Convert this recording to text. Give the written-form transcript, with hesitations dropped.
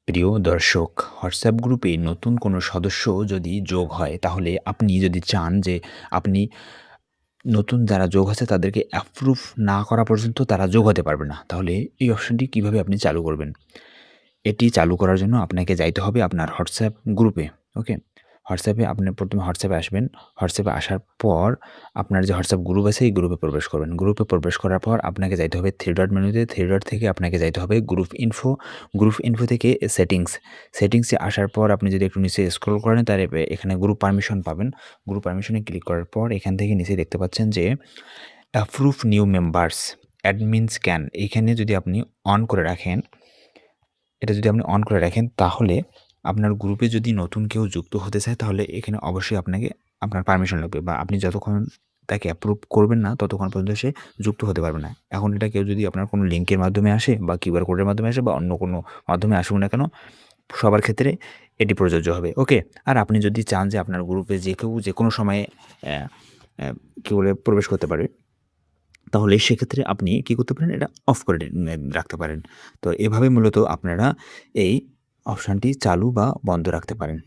প্রিয় দর্শক, হোয়াটসঅ্যাপ গ্রুপে নতুন কোনো সদস্য যদি যোগ হয়, তাহলে আপনি যদি চান যে আপনি নতুন যারা যোগ হচ্ছে তাদেরকে অ্যাপ্রুভ না করা পর্যন্ত তারা যোগ হতে পারবে না। তাহলে এই অপশনটি কিভাবে আপনি চালু করবেন? এটি চালু করার জন্য আপনাকে যাইতে হবে আপনার হোয়াটসঅ্যাপ গ্রুপে। ওকে? হোয়াটসঅ্যাপে আপনি ১ম এ হোয়াটসঅ্যাপে আসবেন। হোয়াটসঅ্যাপে আসার পর আপনার যে হোয়াটসঅ্যাপ গ্রুপ আছে এই গ্রুপে প্রবেশ করবেন। গ্রুপে প্রবেশ করার পর আপনাকে যাইতে হবে 3 ডট মেনুতে। 3 ডট থেকে আপনাকে যাইতে হবে গ্রুপ ইনফো। গ্রুপ ইনফো থেকে সেটিংস। সেটিংসে আসার পর আপনি যদি একটু নিচে স্ক্রল করেন তাহলে এখানে গ্রুপ পারমিশন পাবেন। গ্রুপ পারমিশনে ক্লিক করার পর এখান থেকে নিচে দেখতে পাচ্ছেন যে approve new members, admins can, এইখানে যদি আপনি অন করে রাখেন, এটা যদি আপনি অন করে রাখেন তাহলে আপনার গ্রুপে যদি নতুন কেউ যুক্ত হতে চায় তাহলে এখানে অবশ্যই আপনার পারমিশন লাগবে বা আপনি যতক্ষণ তাকে অ্যাপ্রুভ করবেন না ততক্ষণ পর্যন্ত সে যুক্ত হতে পারবে না। এখন এটা কেউ যদি আপনার কোনো লিঙ্কের মাধ্যমে আসে বা কিউআর কোডের মাধ্যমে আসে বা অন্য কোনো মাধ্যমে আসুক না কেন, সবার ক্ষেত্রে এটি প্রযোজ্য হবে। ওকে? আর আপনি যদি চান যে আপনার গ্রুপে যে কেউ যেকোনো সময়ে অ্যা অ্যা কি বলে প্রবেশ করতে পারে, তাহলে সেক্ষেত্রে আপনি কি করতে পারেন? এটা অফ করে রাখতে পারেন। তো এভাবে মূলত আপনারা এই অপশনটি চালু বা বন্ধ রাখতে পারেন।